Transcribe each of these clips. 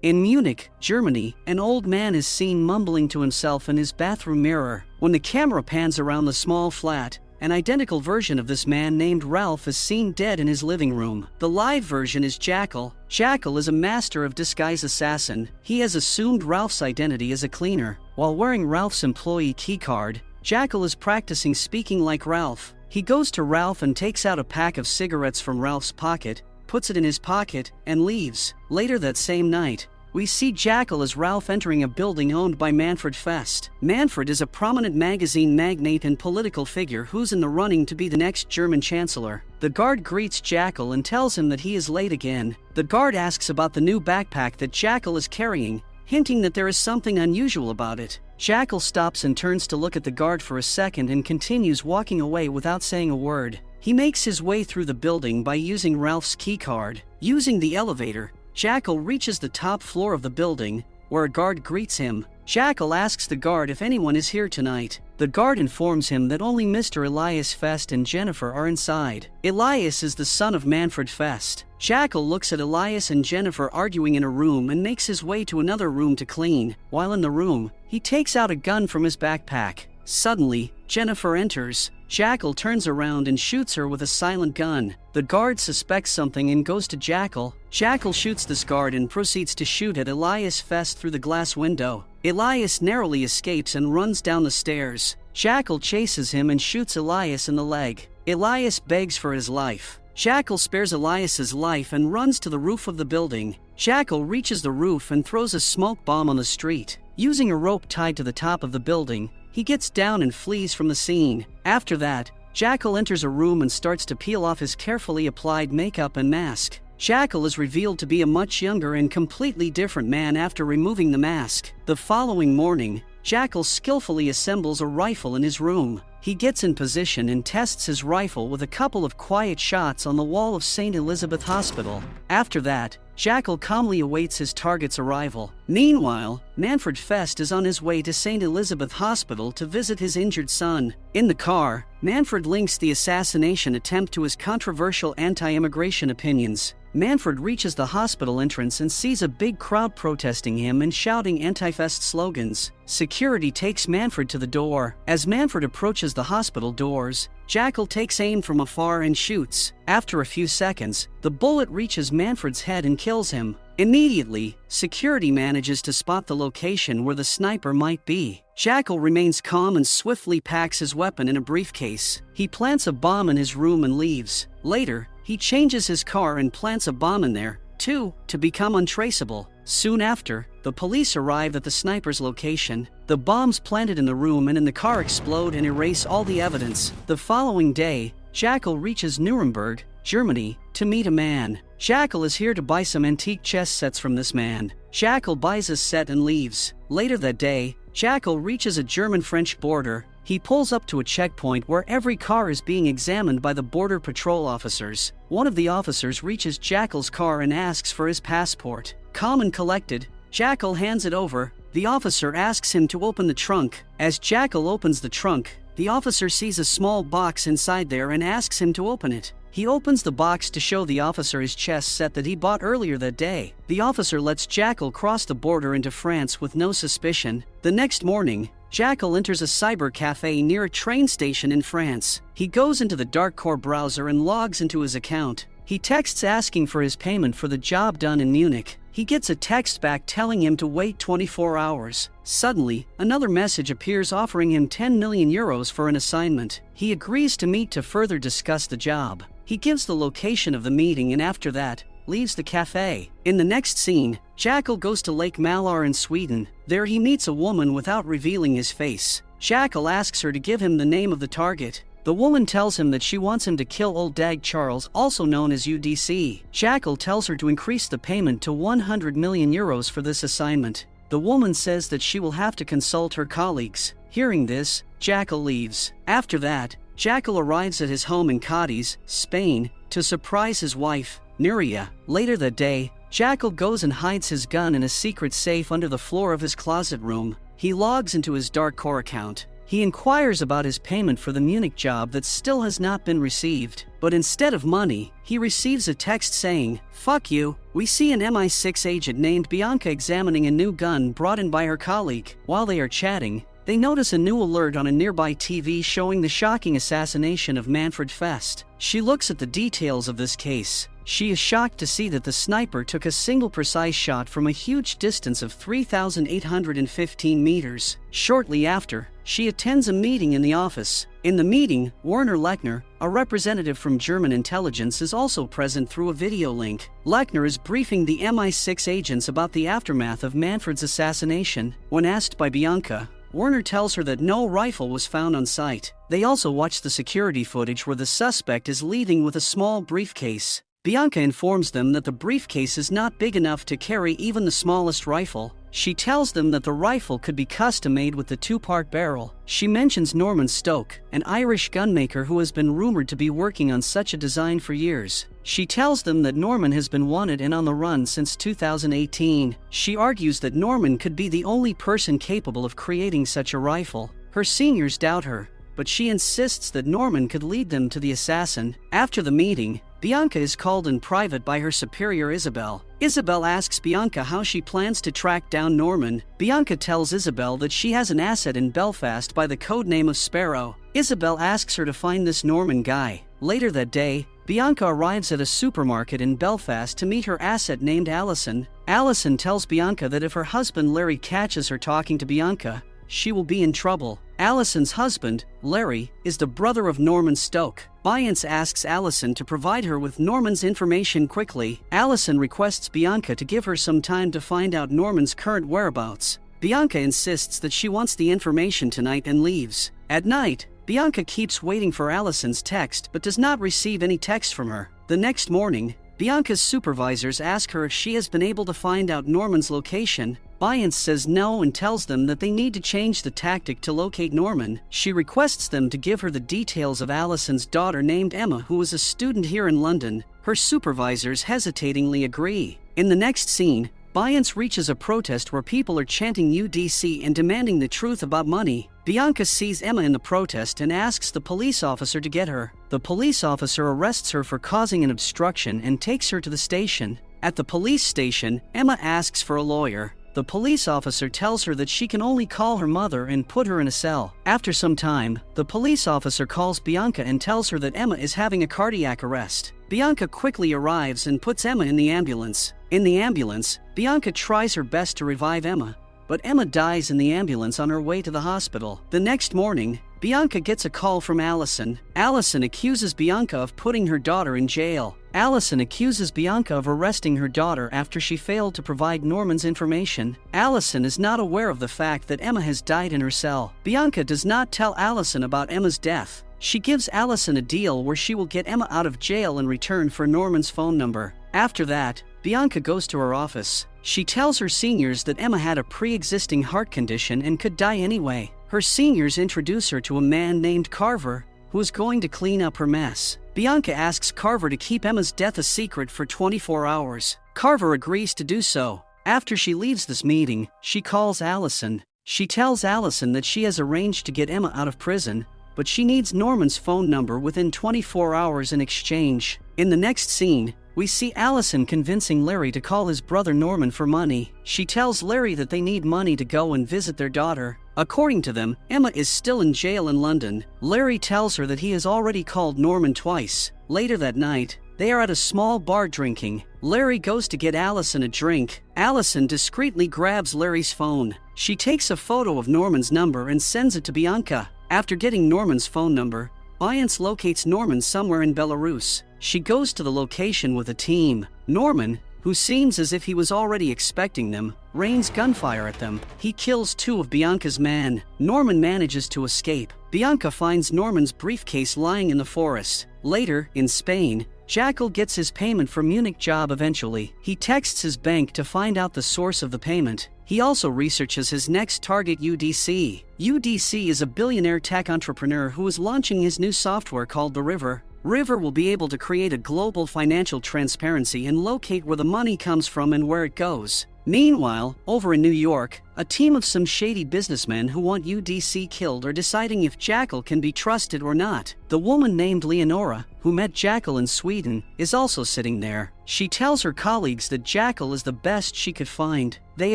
In Munich, Germany, an old man is seen mumbling to himself in his bathroom mirror. When the camera pans around the small flat, an identical version of this man named Ralph is seen dead in his living room. The live version is Jackal. Jackal is a master of disguise assassin. He has assumed Ralph's identity as a cleaner. While wearing Ralph's employee keycard, Jackal is practicing speaking like Ralph. He goes to Ralph and takes out a pack of cigarettes from Ralph's pocket, puts it in his pocket, and leaves. Later that same night, we see Jackal as Ralph entering a building owned by Manfred Fest. Manfred is a prominent magazine magnate and political figure who's in the running to be the next German chancellor. The guard greets Jackal and tells him that he is late again. The guard asks about the new backpack that Jackal is carrying, hinting that there is something unusual about it. Jackal stops and turns to look at the guard for a second and continues walking away without saying a word. He makes his way through the building by using Ralph's keycard. Using the elevator, Jackal reaches the top floor of the building, where a guard greets him. Jackal asks the guard if anyone is here tonight. The guard informs him that only Mr. Elias Fest and Jennifer are inside. Elias is the son of Manfred Fest. Jackal looks at Elias and Jennifer arguing in a room and makes his way to another room to clean. While in the room, he takes out a gun from his backpack. Suddenly, Jennifer enters. Jackal turns around and shoots her with a silent gun. The guard suspects something and goes to Jackal. Jackal shoots this guard and proceeds to shoot at Elias Fest through the glass window. Elias narrowly escapes and runs down the stairs. Jackal chases him and shoots Elias in the leg. Elias begs for his life. Jackal spares Elias's life and runs to the roof of the building. Jackal reaches the roof and throws a smoke bomb on the street. Using a rope tied to the top of the building, he gets down and flees from the scene. After that, Jackal enters a room and starts to peel off his carefully applied makeup and mask. Jackal is revealed to be a much younger and completely different man after removing the mask. The following morning, Jackal skillfully assembles a rifle in his room. He gets in position and tests his rifle with a couple of quiet shots on the wall of St. Elizabeth Hospital. After that, Jackal calmly awaits his target's arrival. Meanwhile, Manfred Fest is on his way to St. Elizabeth Hospital to visit his injured son. In the car, Manfred links the assassination attempt to his controversial anti-immigration opinions. Manfred reaches the hospital entrance and sees a big crowd protesting him and shouting anti-Fest slogans. Security takes Manfred to the door. As Manfred approaches the hospital doors, Jackal takes aim from afar and shoots. After a few seconds, the bullet reaches Manfred's head and kills him. Immediately, security manages to spot the location where the sniper might be. Jackal remains calm and swiftly packs his weapon in a briefcase. He plants a bomb in his room and leaves. Later, he changes his car and plants a bomb in there, too, to become untraceable. Soon after, the police arrive at the sniper's location. The bombs planted in the room and in the car explode and erase all the evidence. The following day, Jackal reaches Nuremberg, Germany, to meet a man. Jackal is here to buy some antique chess sets from this man. Jackal buys a set and leaves. Later that day, Jackal reaches a German-French border. He pulls up to a checkpoint where every car is being examined by the border patrol officers. One of the officers reaches Jackal's car and asks for his passport. Calm and collected, Jackal hands it over. The officer asks him to open the trunk. As Jackal opens the trunk, the officer sees a small box inside there and asks him to open it. He opens the box to show the officer his chess set that he bought earlier that day. The officer lets Jackal cross the border into France with no suspicion. The next morning, Jackal enters a cyber cafe near a train station in France. He goes into the dark core browser and logs into his account. He texts asking for his payment for the job done in Munich. He gets a text back telling him to wait 24 hours. Suddenly, another message appears offering him 10 million euros for an assignment. He agrees to meet to further discuss the job. He gives the location of the meeting and after that, leaves the cafe. In the next scene, Jackal goes to Lake Malar in Sweden. There he meets a woman without revealing his face. Jackal asks her to give him the name of the target. The woman tells him that she wants him to kill Old Dag Charles, also known as UDC. Jackal tells her to increase the payment to 100 million euros for this assignment. The woman says that she will have to consult her colleagues. Hearing this, Jackal leaves. After that, Jackal arrives at his home in Cadiz, Spain, to surprise his wife, Nuria. Later that day, Jackal goes and hides his gun in a secret safe under the floor of his closet room. He logs into his dark core account. He inquires about his payment for the Munich job that still has not been received. But instead of money, he receives a text saying, "Fuck you." We see an MI6 agent named Bianca examining a new gun brought in by her colleague. While they are chatting, they notice a new alert on a nearby TV showing the shocking assassination of Manfred Fest. She looks at the details of this case. She is shocked to see that the sniper took a single precise shot from a huge distance of 3,815 meters. Shortly after, she attends a meeting in the office. In the meeting, Werner Lechner, a representative from German intelligence, is also present through a video link. Lechner is briefing the MI6 agents about the aftermath of Manfred's assassination. When asked by Bianca, Werner tells her that no rifle was found on site. They also watch the security footage where the suspect is leaving with a small briefcase. Bianca informs them that the briefcase is not big enough to carry even the smallest rifle. She tells them that the rifle could be custom-made with the two-part barrel. She mentions Norman Stoke, an Irish gunmaker who has been rumored to be working on such a design for years. She tells them that Norman has been wanted and on the run since 2018. She argues that Norman could be the only person capable of creating such a rifle. Her seniors doubt her, but she insists that Norman could lead them to the assassin. After the meeting, Bianca is called in private by her superior Isabel. Isabel asks Bianca how she plans to track down Norman. Bianca tells Isabel that she has an asset in Belfast by the codename of Sparrow. Isabel asks her to find this Norman guy. Later that day, Bianca arrives at a supermarket in Belfast to meet her asset named Allison. Allison tells Bianca that if her husband Larry catches her talking to Bianca, she will be in trouble. Allison's husband, Larry, is the brother of Norman Stoke. Biance asks Allison to provide her with Norman's information quickly. Allison requests Bianca to give her some time to find out Norman's current whereabouts. Bianca insists that she wants the information tonight and leaves. At night, Bianca keeps waiting for Allison's text but does not receive any text from her. The next morning, Bianca's supervisors ask her if she has been able to find out Norman's location. Biance says no and tells them that they need to change the tactic to locate Norman. She requests them to give her the details of Allison's daughter named Emma, who is a student here in London. Her supervisors hesitatingly agree. In the next scene, Biance reaches a protest where people are chanting UDC and demanding the truth about money. Bianca sees Emma in the protest and asks the police officer to get her. The police officer arrests her for causing an obstruction and takes her to the station. At the police station, Emma asks for a lawyer. The police officer tells her that she can only call her mother and put her in a cell. After some time, the police officer calls Bianca and tells her that Emma is having a cardiac arrest. Bianca quickly arrives and puts Emma in the ambulance. In the ambulance, Bianca tries her best to revive Emma, but Emma dies in the ambulance on her way to the hospital. The next morning, Bianca gets a call from Allison. Allison accuses Bianca of putting her daughter in jail. Allison accuses Bianca of arresting her daughter after she failed to provide Norman's information. Allison is not aware of the fact that Emma has died in her cell. Bianca does not tell Allison about Emma's death. She gives Allison a deal where she will get Emma out of jail in return for Norman's phone number. After that, Bianca goes to her office. She tells her seniors that Emma had a pre-existing heart condition and could die anyway. Her seniors introduce her to a man named Carver, who is going to clean up her mess. Bianca asks Carver to keep Emma's death a secret for 24 hours. Carver agrees to do so. After she leaves this meeting, she calls Allison. She tells Allison that she has arranged to get Emma out of prison, but she needs Norman's phone number within 24 hours in exchange. In the next scene, we see Allison convincing Larry to call his brother Norman for money. She tells Larry that they need money to go and visit their daughter. According to them, Emma is still in jail in London. Larry tells her that he has already called Norman twice. Later that night, they are at a small bar drinking. Larry goes to get Allison a drink. Allison discreetly grabs Larry's phone. She takes a photo of Norman's number and sends it to Bianca. After getting Norman's phone number, Biance locates Norman somewhere in Belarus. She goes to the location with a team. Norman, who seems as if he was already expecting them, rains gunfire at them. He kills two of Bianca's men. Norman manages to escape. Bianca finds Norman's briefcase lying in the forest. Later, in Spain, Jackal gets his payment for Munich job eventually. He texts his bank to find out the source of the payment. He also researches his next target, UDC. UDC is a billionaire tech entrepreneur who is launching his new software called The River. River will be able to create a global financial transparency and locate where the money comes from and where it goes. Meanwhile, over in New York, a team of some shady businessmen who want UDC killed are deciding if Jackal can be trusted or not. The woman named Leonora, who met Jackal in Sweden, is also sitting there. She tells her colleagues that Jackal is the best she could find. They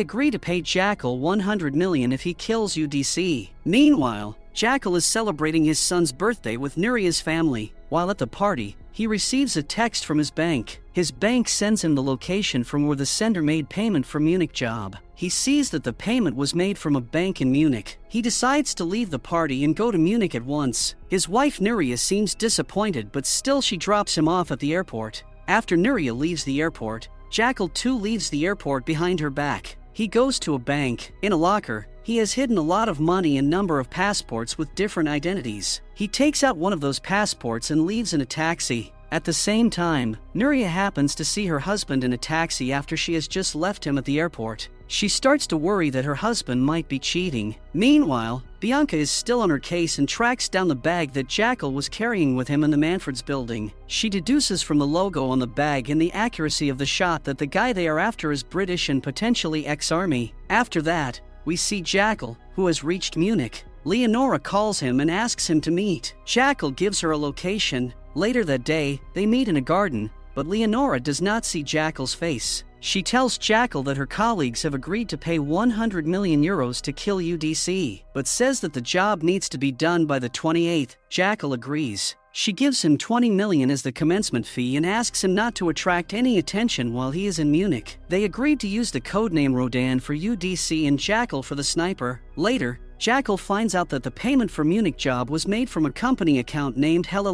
agree to pay Jackal 100 million if he kills UDC. Meanwhile, Jackal is celebrating his son's birthday with Nuria's family. While at the party, he receives a text from his bank. His bank sends him the location from where the sender made payment for Munich job. He sees that the payment was made from a bank in Munich. He decides to leave the party and go to Munich at once. His wife Nuria seems disappointed, but still she drops him off at the airport. After Nuria leaves the airport, Jackal too leaves the airport behind her back. He goes to a bank. In a locker, he has hidden a lot of money and number of passports with different identities. He takes out one of those passports and leaves in a taxi. At the same time, Nuria happens to see her husband in a taxi after she has just left him at the airport. She starts to worry that her husband might be cheating. Meanwhile, Bianca is still on her case and tracks down the bag that Jackal was carrying with him in the Manfred's building. She deduces from the logo on the bag and the accuracy of the shot that the guy they are after is British and potentially ex-army. After that, we see Jackal, who has reached Munich. Leonora calls him and asks him to meet. Jackal gives her a location. Later that day, they meet in a garden, but Leonora does not see Jackal's face. She tells Jackal that her colleagues have agreed to pay 100 million euros to kill UDC, but says that the job needs to be done by the 28th. Jackal agrees. She gives him 20 million as the commencement fee and asks him not to attract any attention while he is in Munich. They agreed to use the codename Rodan for UDC and Jackal for the sniper. Later, Jackal finds out that the payment for Munich job was made from a company account named Hella.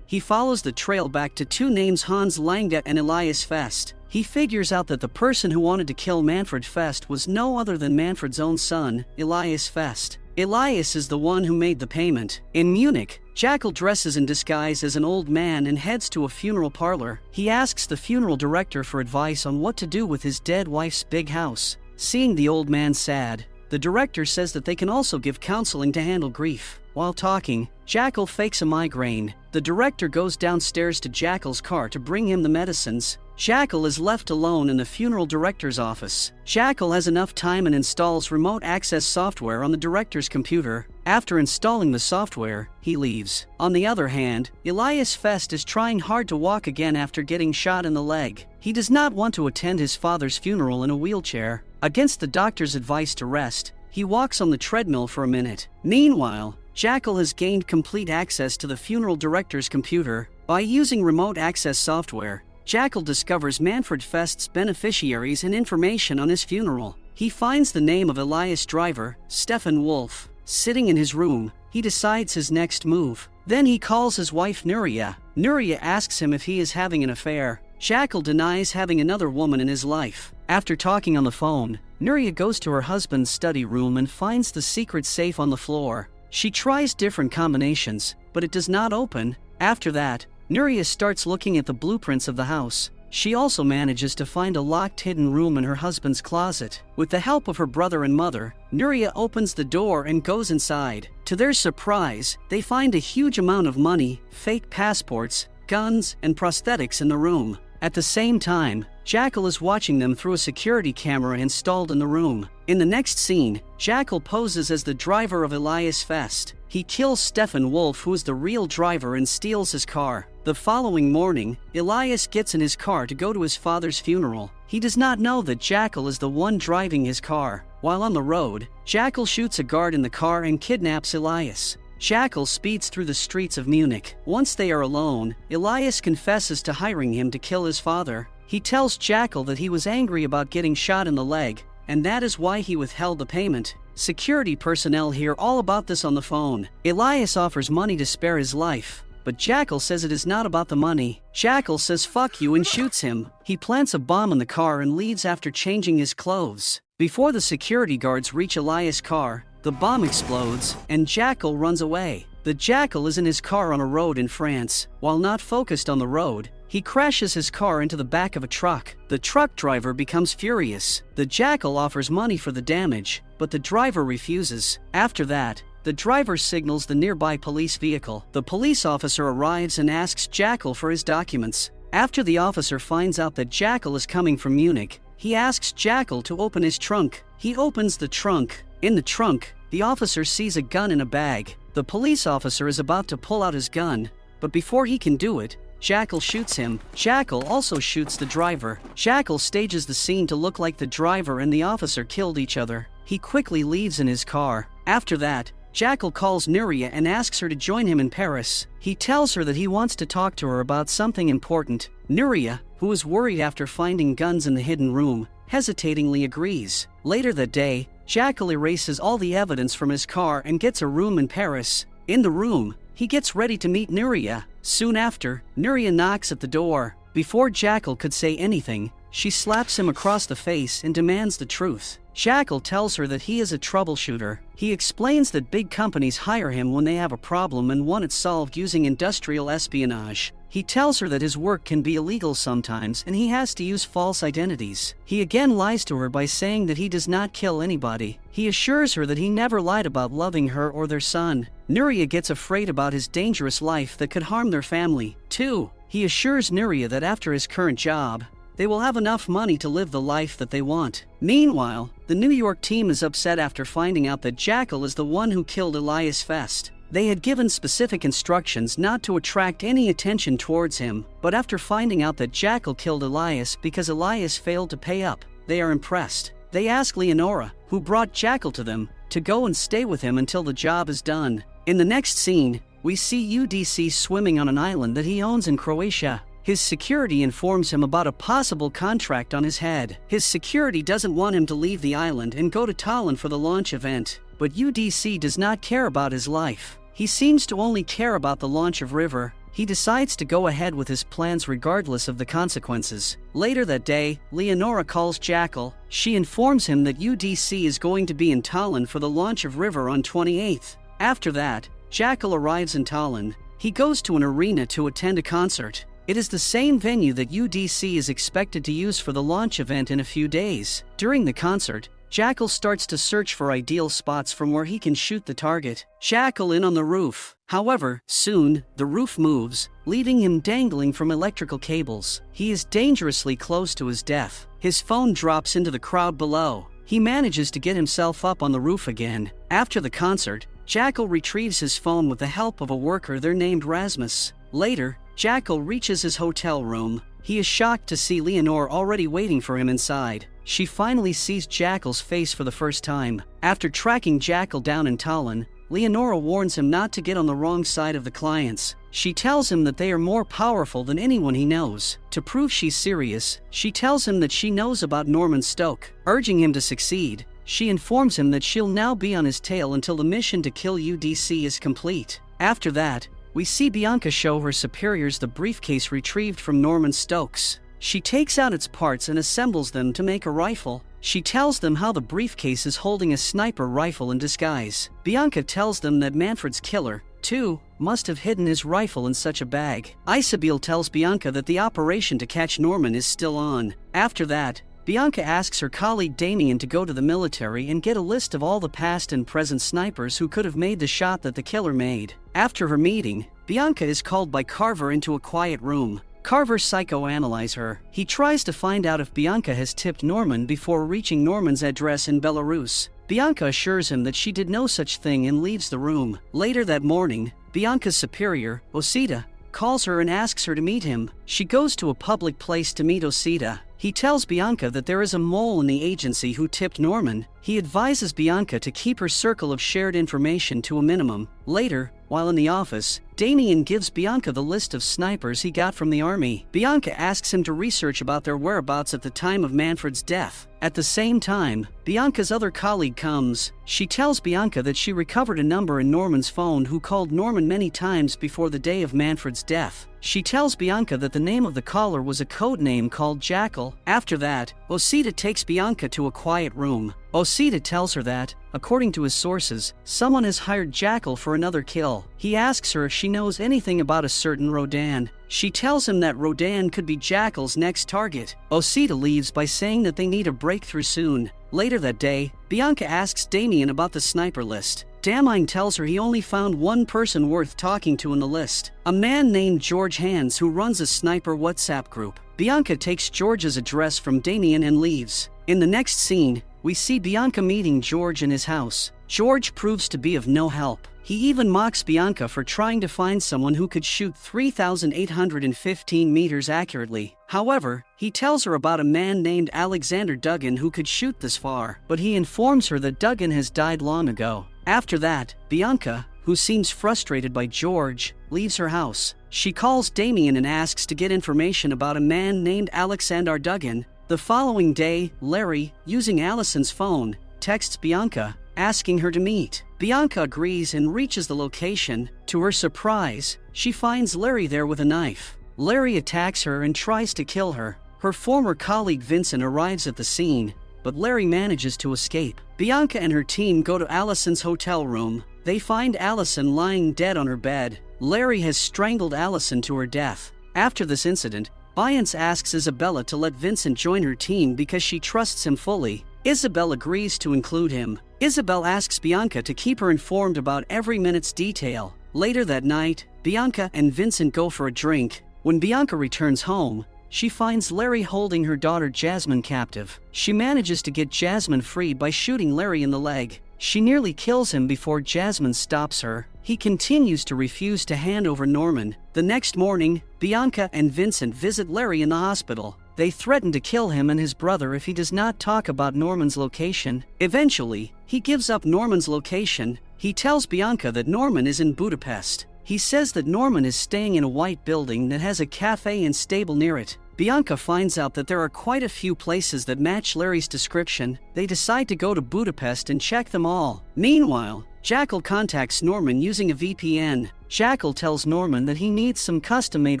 He follows the trail back to two names, Hans Langdet and Elias Fest. He figures out that the person who wanted to kill Manfred Fest was no other than Manfred's own son, Elias Fest. Elias is the one who made the payment. In Munich, Jackal dresses in disguise as an old man and heads to a funeral parlor. He asks the funeral director for advice on what to do with his dead wife's big house. Seeing the old man sad, the director says that they can also give counseling to handle grief. While talking, Jackal fakes a migraine. The director goes downstairs to Jackal's car to bring him the medicines. Jackal is left alone in the funeral director's office. Jackal has enough time and installs remote access software on the director's computer. After installing the software, he leaves. On the other hand, Elias Fest is trying hard to walk again after getting shot in the leg. He does not want to attend his father's funeral in a wheelchair. Against the doctor's advice to rest, he walks on the treadmill for a minute. Meanwhile, Jackal has gained complete access to the funeral director's computer. By using remote access software, Jackal discovers Manfred Fest's beneficiaries and information on his funeral. He finds the name of Elias' driver, Stefan Wolf. Sitting in his room, he decides his next move. Then he calls his wife Nuria. Nuria asks him if he is having an affair. Jackal denies having another woman in his life. After talking on the phone, Nuria goes to her husband's study room and finds the secret safe on the floor. She tries different combinations, but it does not open. After that, Nuria starts looking at the blueprints of the house. She also manages to find a locked hidden room in her husband's closet. With the help of her brother and mother, Nuria opens the door and goes inside. To their surprise, they find a huge amount of money, fake passports, guns, and prosthetics in the room. At the same time, Jackal is watching them through a security camera installed in the room. In the next scene, Jackal poses as the driver of Elias Fest. He kills Stefan Wolf, who is the real driver, and steals his car. The following morning, Elias gets in his car to go to his father's funeral. He does not know that Jackal is the one driving his car. While on the road, Jackal shoots a guard in the car and kidnaps Elias. Jackal speeds through the streets of Munich. Once they are alone, Elias confesses to hiring him to kill his father. He tells Jackal that he was angry about getting shot in the leg, and that is why he withheld the payment. Security personnel hear all about this on the phone. Elias offers money to spare his life, but Jackal says it is not about the money. Jackal says fuck you and shoots him. He plants a bomb in the car and leaves after changing his clothes. Before the security guards reach Elias' car, the bomb explodes, and Jackal runs away. The Jackal is in his car on a road in France. While not focused on the road, he crashes his car into the back of a truck. The truck driver becomes furious. The Jackal offers money for the damage, but the driver refuses. After that, the driver signals the nearby police vehicle. The police officer arrives and asks Jackal for his documents. After the officer finds out that Jackal is coming from Munich, he asks Jackal to open his trunk. He opens the trunk. In the trunk, the officer sees a gun in a bag. The police officer is about to pull out his gun, but before he can do it, Jackal shoots him. Jackal also shoots the driver. Jackal stages the scene to look like the driver and the officer killed each other. He quickly leaves in his car. After that, Jackal calls Nuria and asks her to join him in Paris. He tells her that he wants to talk to her about something important. Nuria, who is worried after finding guns in the hidden room, hesitatingly agrees. Later that day, Jackal erases all the evidence from his car and gets a room in Paris. In the room, he gets ready to meet Nuria. Soon after, Nuria knocks at the door. Before Jackal could say anything, she slaps him across the face and demands the truth. Jackal tells her that he is a troubleshooter. He explains that big companies hire him when they have a problem and want it solved using industrial espionage. He tells her that his work can be illegal sometimes and he has to use false identities. He again lies to her by saying that he does not kill anybody. He assures her that he never lied about loving her or their son. Nuria gets afraid about his dangerous life that could harm their family. 2. He assures Nuria that after his current job, they will have enough money to live the life that they want. Meanwhile, the New York team is upset after finding out that Jackal is the one who killed Elias Fest. They had given specific instructions not to attract any attention towards him, but after finding out that Jackal killed Elias because Elias failed to pay up, they are impressed. They ask Leonora, who brought Jackal to them, to go and stay with him until the job is done. In the next scene, we see UDC swimming on an island that he owns in Croatia. His security informs him about a possible contract on his head. His security doesn't want him to leave the island and go to Tallinn for the launch event, but UDC does not care about his life. He seems to only care about the launch of River. He decides to go ahead with his plans regardless of the consequences. Later that day, Leonora calls Jackal. She informs him that UDC is going to be in Tallinn for the launch of River on 28th. After that, Jackal arrives in Tallinn. He goes to an arena to attend a concert. It is the same venue that UDC is expected to use for the launch event in a few days. During the concert, Jackal starts to search for ideal spots from where he can shoot the target. Jackal in on the roof. However, soon, the roof moves, leaving him dangling from electrical cables. He is dangerously close to his death. His phone drops into the crowd below. He manages to get himself up on the roof again. After the concert, Jackal retrieves his phone with the help of a worker there named Rasmus. Later, Jackal reaches his hotel room. He is shocked to see Leonore already waiting for him inside. She finally sees Jackal's face for the first time. After tracking Jackal down in Tallinn, Leonora warns him not to get on the wrong side of the clients. She tells him that they are more powerful than anyone he knows. To prove she's serious, she tells him that she knows about Norman Stoke. Urging him to succeed, she informs him that she'll now be on his tail until the mission to kill UDC is complete. After that, we see Bianca show her superiors the briefcase retrieved from Norman Stokes. She takes out its parts and assembles them to make a rifle. She tells them how the briefcase is holding a sniper rifle in disguise. Bianca tells them that Manfred's killer, too, must have hidden his rifle in such a bag. Isabel tells Bianca that the operation to catch Norman is still on. After that, Bianca asks her colleague Damien to go to the military and get a list of all the past and present snipers who could have made the shot that the killer made. After her meeting, Bianca is called by Carver into a quiet room. Carver psychoanalyzes her. He tries to find out if Bianca has tipped Norman before reaching Norman's address in Belarus. Bianca assures him that she did no such thing and leaves the room. Later that morning, Bianca's superior, Osita, calls her and asks her to meet him. She goes to a public place to meet Osita. He tells Bianca that there is a mole in the agency who tipped Norman. He advises Bianca to keep her circle of shared information to a minimum. Later, while in the office, Damien gives Bianca the list of snipers he got from the army. Bianca asks him to research about their whereabouts at the time of Manfred's death. At the same time, Bianca's other colleague comes. She tells Bianca that she recovered a number in Norman's phone who called Norman many times before the day of Manfred's death. She tells Bianca that the name of the caller was a code name called Jackal. After that, Osita takes Bianca to a quiet room. Osita tells her that, according to his sources, someone has hired Jackal for another kill. He asks her if she knows anything about a certain Rodan. She tells him that Rodan could be Jackal's next target. Osita leaves by saying that they need a breakthrough soon. Later that day, Bianca asks Damien about the sniper list. Damien tells her he only found one person worth talking to in the list, a man named George Hands who runs a sniper WhatsApp group. Bianca takes George's address from Damien and leaves. In the next scene, we see Bianca meeting George in his house. George proves to be of no help. He even mocks Bianca for trying to find someone who could shoot 3,815 meters accurately. However, he tells her about a man named Alexander Duggan who could shoot this far, but he informs her that Duggan has died long ago. After that, Bianca, who seems frustrated by George, leaves her house. She calls Damien and asks to get information about a man named Alexander Duggan. The following day, Larry, using Allison's phone, texts Bianca, asking her to meet. Bianca agrees and reaches the location. To her surprise, she finds Larry there with a knife. Larry attacks her and tries to kill her. Her former colleague Vincent arrives at the scene, but Larry manages to escape. Bianca and her team go to Allison's hotel room. They find Allison lying dead on her bed. Larry has strangled Allison to her death. After this incident, Byance asks Isabella to let Vincent join her team because she trusts him fully. Isabel agrees to include him. Isabel asks Bianca to keep her informed about every minute's detail. Later that night, Bianca and Vincent go for a drink. When Bianca returns home, she finds Larry holding her daughter Jasmine captive. She manages to get Jasmine free by shooting Larry in the leg. She nearly kills him before Jasmine stops her. He continues to refuse to hand over Norman. The next morning, Bianca and Vincent visit Larry in the hospital. They threaten to kill him and his brother if he does not talk about Norman's location. Eventually, he gives up Norman's location. He tells Bianca that Norman is in Budapest. He says that Norman is staying in a white building that has a cafe and stable near it. Bianca finds out that there are quite a few places that match Larry's description. They decide to go to Budapest and check them all. Meanwhile, Jackal contacts Norman using a VPN. Jackal tells Norman that he needs some custom-made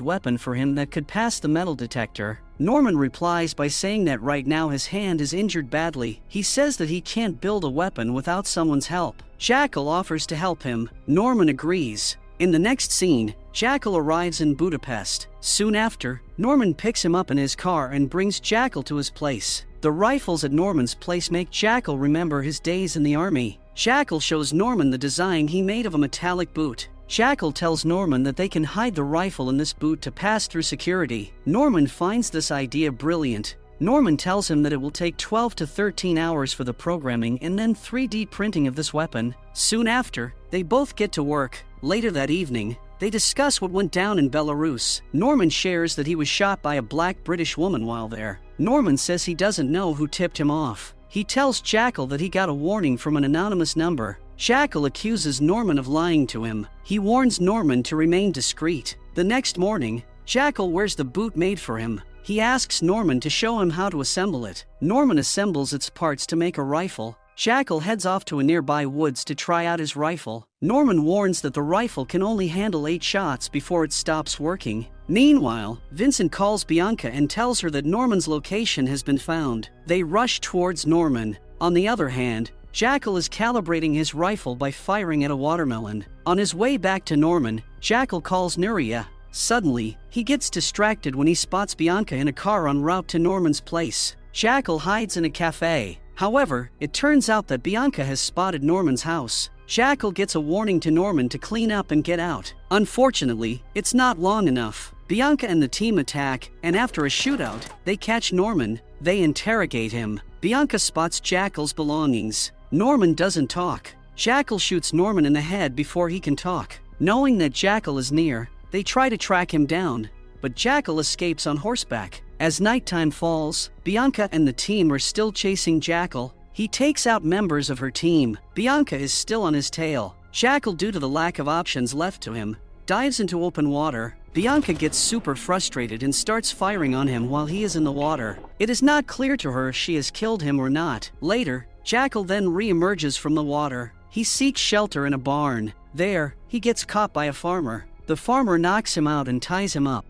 weapon for him that could pass the metal detector. Norman replies by saying that right now his hand is injured badly. He says that he can't build a weapon without someone's help. Jackal offers to help him. Norman agrees. In the next scene, Jackal arrives in Budapest. Soon after, Norman picks him up in his car and brings Jackal to his place. The rifles at Norman's place make Jackal remember his days in the army. Jackal shows Norman the design he made of a metallic boot. Jackal tells Norman that they can hide the rifle in this boot to pass through security. Norman finds this idea brilliant. Norman tells him that it will take 12 to 13 hours for the programming and then 3D printing of this weapon. Soon after, they both get to work. Later that evening, they discuss what went down in Belarus. Norman shares that he was shot by a black British woman while there. Norman says he doesn't know who tipped him off. He tells Jackal that he got a warning from an anonymous number. Jackal accuses Norman of lying to him. He warns Norman to remain discreet. The next morning, Jackal wears the boot made for him. He asks Norman to show him how to assemble it. Norman assembles its parts to make a rifle. Jackal heads off to a nearby woods to try out his rifle. Norman warns that the rifle can only handle 8 shots before it stops working. Meanwhile, Vincent calls Bianca and tells her that Norman's location has been found. They rush towards Norman. On the other hand, Jackal is calibrating his rifle by firing at a watermelon. On his way back to Norman, Jackal calls Nuria. Suddenly, he gets distracted when he spots Bianca in a car en route to Norman's place. Jackal hides in a cafe. However, it turns out that Bianca has spotted Norman's house. Jackal gets a warning to Norman to clean up and get out. Unfortunately, it's not long enough. Bianca and the team attack, and after a shootout, they catch Norman. They interrogate him. Bianca spots Jackal's belongings. Norman doesn't talk. Jackal shoots Norman in the head before he can talk. Knowing that Jackal is near, they try to track him down, but Jackal escapes on horseback. As nighttime falls, Bianca and the team are still chasing Jackal. He takes out members of her team. Bianca is still on his tail. Jackal, due to the lack of options left to him, dives into open water. Bianca gets super frustrated and starts firing on him while he is in the water. It is not clear to her if she has killed him or not. Later, Jackal then re-emerges from the water. He seeks shelter in a barn. There, he gets caught by a farmer. The farmer knocks him out and ties him up.